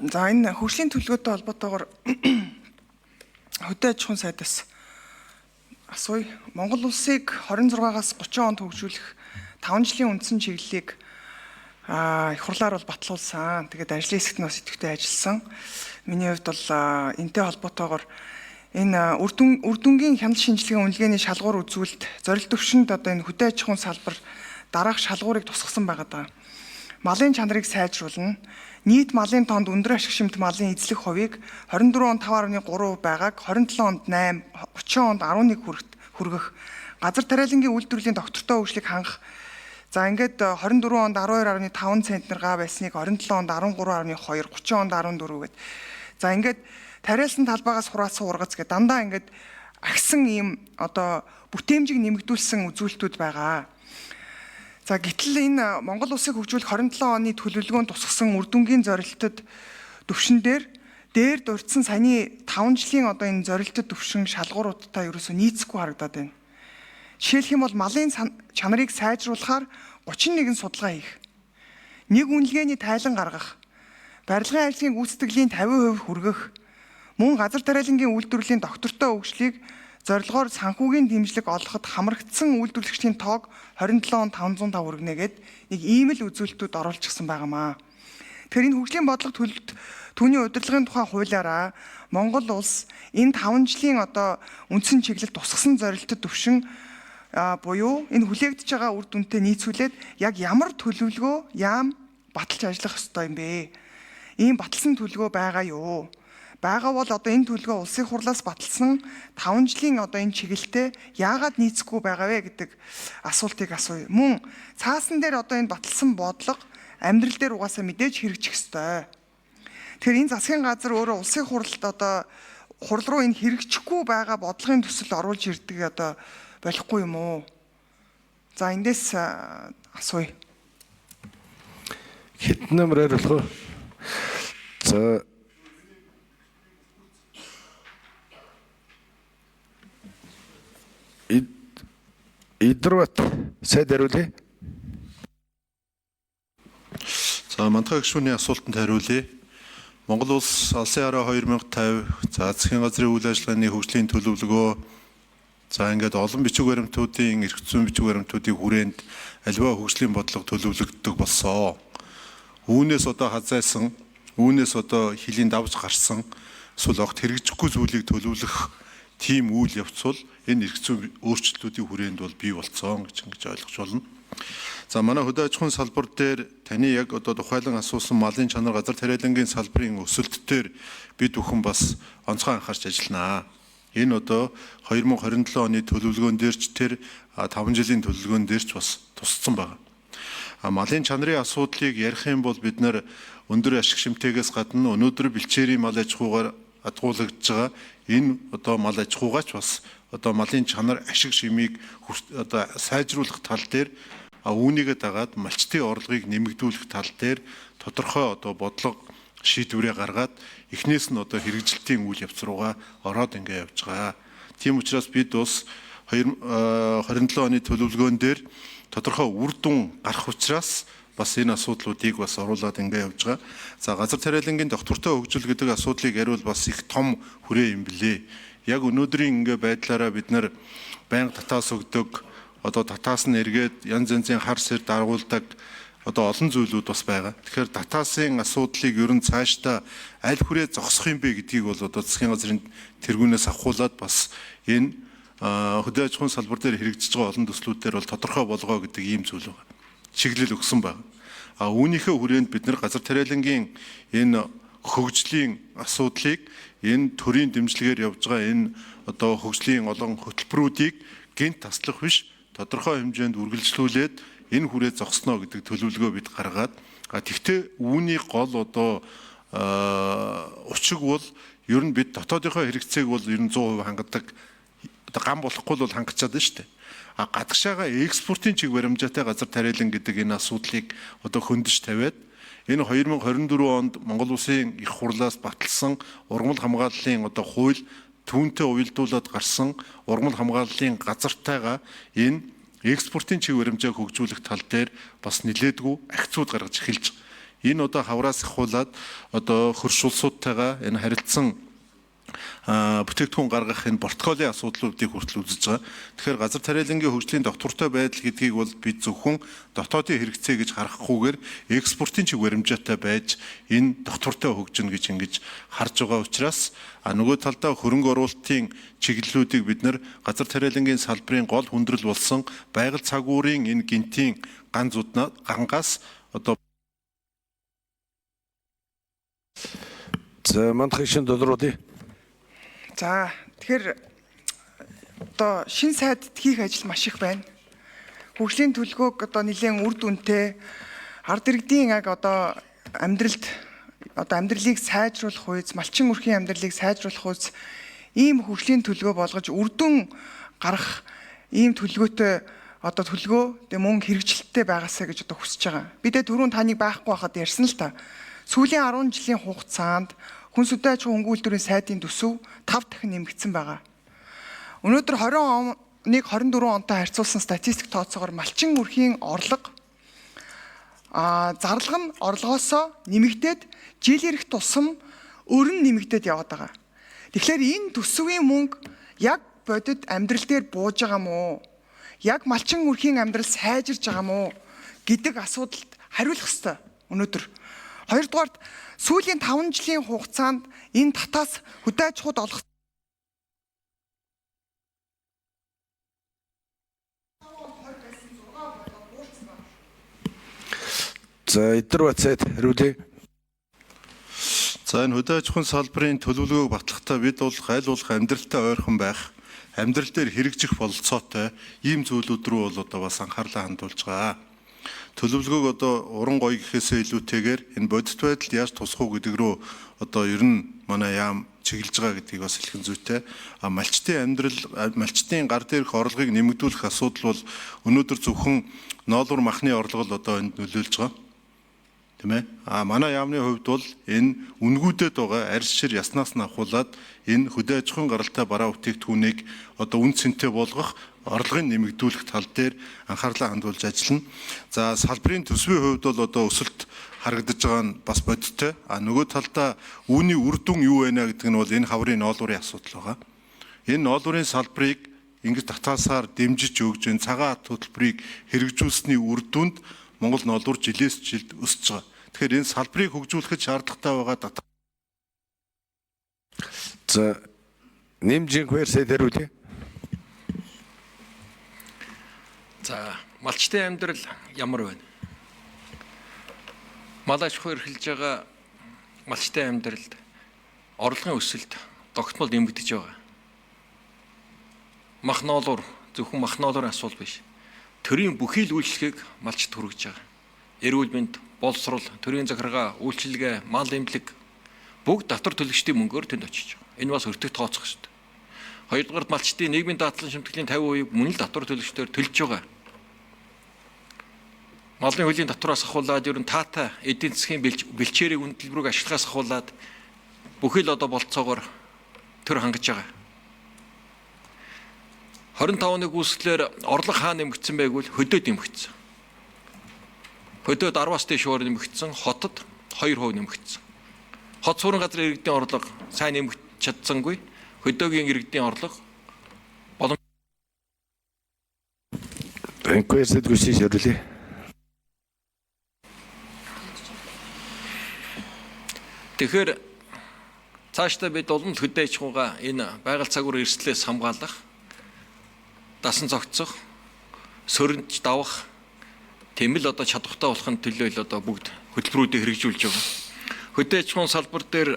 За энэ хөгжлийн төлөвлөгөөтэй холбоотойгоор хөдөө аж ахуйн сайдаас асууя. Монгол улсыг 26-аас 30 онд хөгжүүлэх 5 жилийн үндсэн чиглэлийг их хурлаар бол батлуулсан. Тэгээд ажлын хэсэгт нь бас идэвхтэй ажилласан. Миний хувьд бол энэтэй холбоотойгоор энэ үр дүнгийн хяналт шинжилгээний үнэлгээний шалгуур үзүүлэлт зорилт төвшөнд одоо энэ хөдөө аж ахуйн салбар дараах шалгуурыг тусгасан байгаа. Малын чанарыг сайжруулна. Нийт малын тоонд өндөр ашиг шимт малын эзлэх хувийг 24 онд 5.3% байгааг 27 онд 8, 30 онд 11 хүргэх, газар тариалангийн үйлдвэрлэлийн доктортой хөгжлийг хангах. За ингээд 24 онд 12.5 центнер га байсныг 27 онд 13.2, 30 онд 14 гэд. За ингээд тариалсан талбайгаас хураацсан ургац гэдэг дандаа ингээд агсан ийм одоо бүтээмжийг нэмэгдүүлсэн үзүүлэлтүүд байгаа. За гэтэл энэ Монгол улсыг хөгжүүлэх 27 оны төлөвлөгөөнд тусгасан үр дүнгийн зорилтод төвшин дээр дурдсан саяны 5 жилийн одоо энэ зорилтод төвшин шалгууруудтай ерөөсөө нийцэхгүй харагдаад байна. Жишээлх юм бол малын чанарыг сайжруулахаар 31 судалгаа хийх, нэг үнэлгээний тайлан гаргах, барилгын ажлын гүйцэтгэлийн 50% хүргэх, мөн газар тариалангийн үйлдвэрлэлийн доктортой хөгжлийг зорилгоор санхүүгийн дэмжлэг олоход хамрагдсан үйлдвэрлэгчдийн тоог 27 онд 505 хүргэнэ гэд нэг ийм л үзүүлэлтүүд оруулчихсан байнамаа. Тэгэхээр энэ хөгжлийн бодлого төлөлт түүний удирдлагын тухай хуулиараа Монгол улс энэ 5 жилийн одоо үндсэн чиглэл тусгасан зорилтод төвшин буюу энэ хүлээгдэж байгаа үр дүнтэй нийцүүлээд яг ямар төлөвлөгөө яам баталж ажиллах ёстой юм бэ? Ийм баталсан төлөвлөгөө байгаа юу? Бага бол одоо энэ төлөвлөгөө улсын хурлаас баталсан 5 жилийн одоо энэ чиглэлтэй яагаад нийцэхгүй байгаа вэ гэдэг асуултыг асууя. Мөн цаасан дээр одоо энэ баталсан бодлого амьдрал дээр угаасаа мэдээж хэрэгжих ёстой. Тэгэхээр энэ засгийн газар өөрөө улсын хурлд одоо хурал руу энэ хэрэгжихгүй байгаа бодлогын төсөл оруулж ирдэг одоо болохгүй юм уу? За эндээс асууя. Хэдэн номераар болох вэ? За Идрват сайд хариулъя. За мандахай гишүүний асуултанд хариулъя. Монгол улс Алсын хараа 2050, за засгийн газрын үйл ажиллагааны хөгжлийн төлөвлөгөө, за ингээд олон бичиг баримтуудын эрх зүйн бичиг баримтуудын хүрээнд аливаа хөгжлийн бодлого төлөвлөгддөг болсон. Үүнээс одоо хазайсан, үүнээс одоо хилийн давж гарсан, эсвэл огт хэрэгжихгүй зүйлийг төлөвлөх тийм үйл явц бол энэ эрх зүйн өөрчлөлтүүдийн хүрээнд бол бий болцсон гэж ойлгож байна. За манай хөдөө аж ахуйн салбар дээр таны яг одоо тухайлан асуусан малын чанар газар тариалангийн салбарын өсөлт дээр бид бүхэн бас онцгой анхаарч ажилланаа. Энэ одоо 2027 оны төлөвлөгөөн дээр ч тэр 5 жилийн төлөвлөгөөн дээр ч бас тусцсан байна. Малын чанарын асуудлыг ярих юм бол бид нэр өндөр ашиг шимтгээс гадна өнөөдөр бэлчээрийн мал аж ахуйгаар адгуулагдж байгаа энэ одоо мал аж ахуйгаач бас одоо малын чанар ашиг шимийг одоо сайжруулах тал дээр үүнийгээ дагаад малчтын орлогыг нэмэгдүүлэх тал дээр тодорхой одоо бодлого шийдвэрээ гаргаад эхнээс нь одоо хэрэгжилтийн үйл явц руугаа ороод ингэ явж байгаа. Тийм учраас бид бас 2027 оны төлөвлөгөөн дээр тодорхой үр дүн гарах учраас бас энэ асуудлуудыг бас оруулаад ингэ явж байгаа. За газар тариалангийн доктортой хөгжил гэдэг асуудлыг яриул бас их том хүрээ юм билээ. Яг өнөөдрийн ингэ байдлаараа бид нар байнга татаас өгдөг, одоо татаас нь эргээд янз янзын хар сэр даргуулдаг одоо олон зүйлүүд бас байгаа. Тэгэхээр татаасын асуудлыг ер нь цаашдаа аль хүрээ зогсох юм бэ гэдгийг бол одоо засгийн газрын тэргүүнээс авахуулаад бас энэ хөдөө аж ахуйн салбар дээр хэрэгжиж байгаа олон төслүүдээр бол тодорхой болгоо гэдэг ийм зүйл байна. Чиглэл өгсөн байна. Үүнийхээ хүрээнд бид нар газар тариалангийн энэ хөгжлийн асуудлыг энэ төрийн дэмжлэгээр явж байгаа энэ одоо хөгжлийн олон хөтөлбөрүүдийг гэнт таслах биш тодорхой хэмжээнд үргэлжлүүлээд энэ хүрээ зогсноо гэдэг төлөвлөгөө бид гаргаад тэгтээ үүний гол одоо учиг бол ер нь бид дотоодынхоо хэрэгцээг бол ер нь 100% хангадаг одоо гам болохгүй бол хангачаад байна шүү дээ. Гадагшаага экспортын чиг баримжаатай газар тариалан гэдэг энэ асуудлыг одоо хөндөж тавиад энэ 2024 онд Монгол Улсын их хурлаас баталсан ургамал хамгааллын одоо хууль түүнтэй уялдуулаад гарсан ургамал хамгааллын газартайгаа энэ экспортын чиг баримжааг хөгжүүлэх тал дээр бас нэлээдгүй акцууд гаргаж эхэлж Энэ одоо хавраас ахуулаад одоо хөрш улсуудтайгаа энэ харилцсан бүтээгдэхүүн гаргах энэ портфолийн асуудлуудыг хүртэл үзэж байгаа. Тэгэхээр газар тариалангийн хөгжлийн доктортой байдал гэдгийг бол бид зөвхөн дотоодын хэрэгцээ гэж харахгүйгээр экспортын чиг баримжаатай байж энэ доктортой хөгжинө гэж ингэж харж байгаа учраас нөгөө талдаа хөрөнгө оруулалтын чиглэлүүдийг бид нэр газар тариалангийн салбарын гол хүндрэл болсон байгаль цагуурийн энэ гинтийн гангаас одоо За мандах шин долларуудыг. За тэгэхээр одоо шинэ сайдд хийх ажил маш их байна. Хөгжлийн төлөвлөгөөг одоо нэлээд үр дүнтэй ард иргэдийн одоо амьдралыг сайжруулах үйс, малчин үрхийн амьдралыг сайжруулах үйс ийм хөгжлийн төлөвлөгөө болгож үр дүн гарах ийм төлөвлөгөөтэй одоо төлөвлөгөө мөнгө хэрэгжилттэй байгаасаа гэж одоо хүсэж байгаа. Бидээ түрүүн таныг байхгүй байхад ярьсан л та. Сүүлийн 10 жилийн хугацаанд хүн сүдэн аж ахуйн хөнгөлөлтийн сайдын төсөв 5 дахин нэмэгдсэн байгаа. Өнөөдөр 2021-24 онтой харьцуулсан статистик тооцоогоор малчин үрхийн орлого зарлага нь орлогоосоо нэмэгдээд жил ирэх тусам өрн нэмэгдээд яваад байгаа. Тэгэхээр энэ төсвийн мөнгө яг бодит амьдрал дээр бууж байгаа мó? Яг малчин үрхийн амьдрал сайжирж байгаа мó гэдэг асуудалд хариулах ёстой өнөөдөр. Хоёрдугаарт сүүлийн 5 жилийн хугацаанд энэ татаас хөдөө аж ахуйд олох За эдгээр бацаад хариулъя. За энэ хөдөө аж ахуйн салбарын төлөвлөгөөг батлахдаа бид бол аль болох амьдралтай ойрхон байх, амьдрал дээр хэрэгжих бололцоотой ийм зүйлүүд рүү бол одоо бас анхаарлаа хандуулж байгаа. Төлөвлөгөөг одоо уран гоё гэхээсээ илүүтэйгээр энэ бодит байдалд яаж тусах уу гэдэг рүү одоо ер нь манай яам чиглэж байгаа гэдгийг бас хэлхэн зүйтэй. Малчтын амьдрал, малчтын гар дээрх орлогыг нэмэгдүүлэх асуудал бол өнөөдөр зөвхөн ноолуур махны орлого л одоо энд нөлөөлж байгаа. Тийм ээ. Манай яамны хувьд бол энэ үнгүүдэд байгаа арьс шир яснаас нь ахуулаад энэ хөдөө аж ахуйн гаралтай бараа бүтээгдэхүүнийг одоо үн цэнтэй болгох орлогын нэмэгдүүлэх тал дээр анхаарлаа хандуулж ажиллана. За салбарын төсвийн хувьд бол одоо өсөлт харагдаж байгаа нь бас бодиттой. Нөгөө талдаа үүний үр дүн юу вэ гэдэг нь бол энэ хаврын ноолуурын асуудал байгаа. Энэ ноолуурын салбарыг ингэж татаасаар дэмжиж өгж энэ цагаан ат хөтөлбөрийг хэрэгжүүлсэний үр дүнд Монгол ноолуур жилээс жилд өсөж байгаа. Тэгэхээр энэ салбарыг хөгжүүлэхэд шаардлагатай байгаа За нэмжин хвэрсэд хариулъя. За малчтын амьдрал ямар байна? Мал аж ахуй эрхэлж байгаа малчтын амьдралд орлогын өсөлт тогтмол нэмэгдэж байгаа. Мах ноолуур зөвхөн мах ноолуурын асуудал биш. Төрийн бүхий л үйлчлэгийг малчд хүргэж байгаа. Эрүүл мэнд, боловсрол, төрийн захиргаа, үйлчилгээ, мал эмнэлэг бүгд татвар төлөгчдийн мөнгөөр тэнд очиж байгаа. Энэ бас өртөг тооцох ёстой. Хоёрдугаар малчдын нийгмийн даатгалын шимтгэлийн 50% мөн л татвар төлөгчдөөр төлж байгаа. Малын хуулийн татвараас ахуулаад ер нь таатай эдийн засгийн бэлчээрийг үнэлбэрийг ашиглахаас ахуулаад бүхий л одоо болцоогоор төр хангаж байгаа. 25 оны гүйцэтгэлээр орлого хаа нэмэгдсэн байг бол хөдөөд нэмэгдсэн. Хөдөөд 10-аас дээш хувиар нэмэгдсэн, хотод 2% нэмэгдсэн. Хот суурин газрын иргэдийн орлого сайн нэмэгдэж чадсангүй, хөдөөгийн иргэдийн орлого Хвэрсэд гүшиж хариулъя. Тэгэхээр цаашдаа бид олон хөдөө аж ахуйгаа энэ байгаль цагуур эрсдлээс хамгаалах, дасан зохицох, сөрөнж давах тийм л одоо чадвартай болохын төлөө л одоо бүгд хөтөлбөрүүдийг хэрэгжүүлж байгаа. Хөдөө аж ахуйн салбар дээр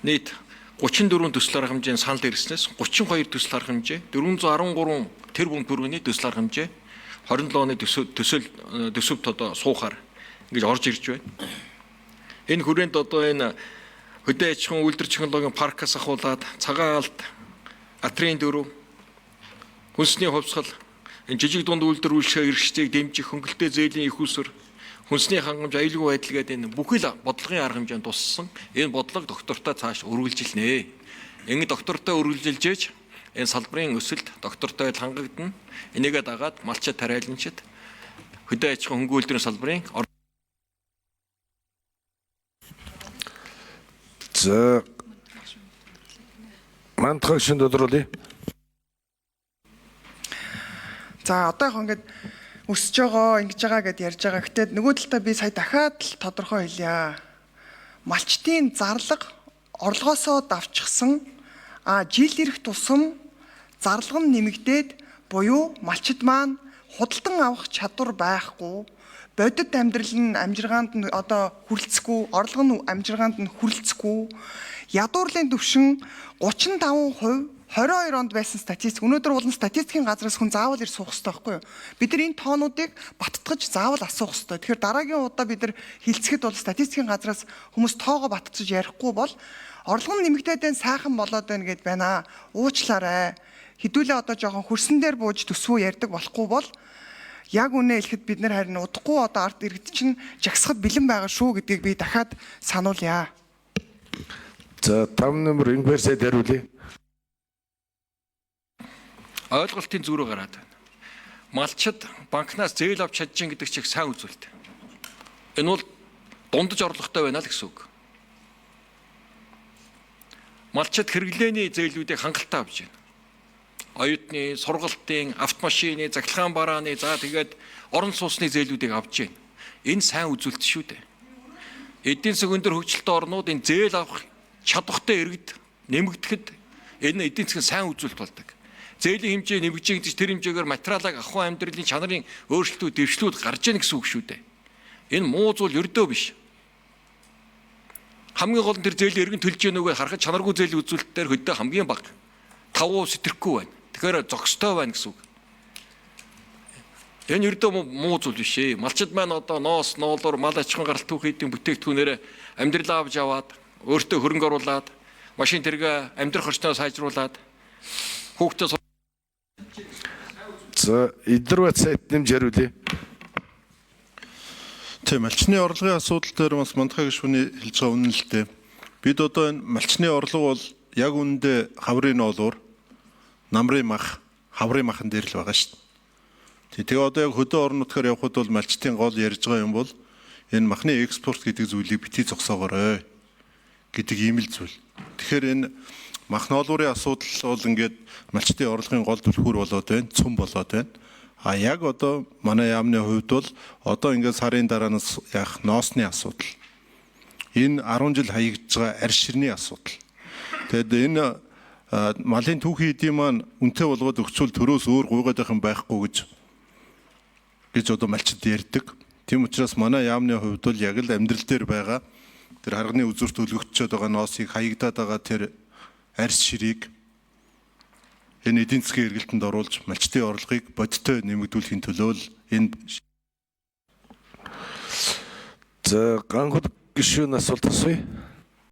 нийт 34 төсөл арга хэмжээний санал ирснээс 32 төсөл арга хэмжээ, 413 тэрбум төгрөгийн төсөл арга хэмжээ, 27 оны төсөвт одоо суухаар ингэж орж ирж байна. Энэ хүрээнд одоо энэ хөдөө аж ахуйн үйлдвэр технологийн паркаас ахуулаад цагаан алт, атрийн дөрөв, хүнсний хувьсгал, энэ жижиг дунд үйлдвэр үйлчлэгээ эрхчдийг дэмжих хөнгөлтэй зээлийн их усөр, хүнсний хангамж, аюулгүй байдал гэдэг энэ бүхий л бодлогын арга хэмжээнд туссан. Энэ бодлого доктортой цааш үргэлжилнэ. Ингэ доктортой үргэлжилжээж энэ салбарын өсөлт доктортой хангагдана. Энийгээ дагаад малчид тариаланчид хөдөө аж ахуйн хөнгөн үйлдвэрийн салбарын За Мантхан гишүүнд тодруулъя. За одоо яг ингээд өсөж байгаа, ингэж байгаа гэдээ ярьж байгаа. Гэтэ нөгөө талдаа би сая дахиад л тодорхой хэлье. Малчтын зарлага орлогоосоо давчсан жил ирэх тусам зарлага нь нэмэгдээд буюу малчид маань худалдан авах чадвар байхгүй, бодит амьдрал нь амжиргаанд нь одоо хүрэлцэхгүй, орлого нь амжиргаанд нь хүрэлцэхгүй, ядуурлын түвшин 35% 22 онд байсан статистик. Өнөөдөр болон статистикийн газраас хүн заавал ир суух хэрэгтэй байхгүй юу? Бид нар энэ тоонуудыг баттгаж заавал асуух хэрэгтэй. Тэгэхээр дараагийн удаа бид нар хилцэхэд бол статистикийн газраас хүмүүс тоогоо баттгаж ярихгүй бол орлого нь нэмэгдээд байна, сайхан болоод байна гэд байна. Уучлаарай. Хэдүүлээ одоо жоохон хөрсөн дээр бууж төсвөө ярьдаг болохгүй бол яг үнэ хэлэхэд бид нар харин удахгүй одоо ард иргэд чинь жагсахад бэлэн байгаа шүү гэдгийг би дахиад сануулъя. За 5 номер Ингвэрсэд хариулъя. Ойлголтын зүрөө гараад байна. Малчид банкнаас зээл авч чадчихин гэдэг чиг сайн үзүүлэлт. Энэ бол дундаж орлоготой байна л гэсэн үг. Малчид хэрэглээний зээлүүдийг хангалттай авч байна. Оюутны, сургалтын, автомашины, захилгаан барааны, за тэгээд орон сууцны зээлүүдийг авч байна. Энэ сайн үзүүлэлт шүү дээ. Эдийн засгийн өндөр хөгжилтэй орнууд энэ зээл авах чадвартай иргэд нэмэгдэхэд энэ эдийн засгийн сайн үзүүлэлт болдог. Зээлийн хэмжээ нэмэгдэж гэж тэр хэмжээгээр материалыг ахуй амьдралын чанарын өөрчлөлтүүд, дэвшлүүд гарч ийн гэсэн үг шүү дээ. Энэ муу зүйл ердөө биш. Хамгийн гол нь тэр зээлийн иргэн төлж яах нүгээр харахад чанаргүй зээлийн үзүүлэлтээр хөдөө хамгийн бага 5% сэтэрэхгүй байна. Тэгэхээр зогстой байна гэсэн үг. Энэ ердөө муу зүйл биш ээ. Малчид маань одоо ноос, ноолоор мал аж ахуйн гаралт түүхийдийн бүтээгдэхүүнээр амьдралаа авч яваад, өөртөө хөрөнгө оруулаад, машин тэрэг амьдрах орчноо сайжруулад хүүхдээ За Идрват сайд нэмж хариулъя. Тийм, малчны орлогын асуудал дээр бас Мантхан гишүүний хэлж байгаа үнэн л дээ. Бид одоо энэ малчны орлого бол яг үүндээ хаврын ноолуур, намрын мах, хаврын махан дээр л байгаа шүү дээ. Тэгээ одоо яг хөдөө орон нутгаар явхад бол малчтын гол ярьж байгаа юм бол энэ махны экспорт гэдэг зүйлийг битгий зогсоогоорой гэдэг ийм л зүйл. Тэгэхээр энэ мах ноолуурын асуудал бол ингээд малчтын орлогын гол түлхүүр болоод байна, цөм болоод байна. Яг одоо манай яамны хувьд бол одоо ингээд сарын дараанаас яах ноосны асуудал. Энэ 10 жил хаягдж байгаа арь ширний асуудал. Тэгэд энэ малын түүхийн эдийн маань үнэтэй болгоод өгчүүл төрөөс өөр гуйгаад байх юм байхгүй гэж одоо малчид ярьдаг. Тийм учраас манай яамны хувьд бол яг л амьдрал дээр байгаа тэр харганы үзүүрт төлөгдчихэд байгаа ноосыг хаягдаад байгаа тэр арьс ширийг энэ эдийн засгийн эргэлтэнд оруулж малчтын орлогыг бодиттой нэмэгдүүлэхийн төлөө л энэ За Ганхуд гишүүн асуулт асууя.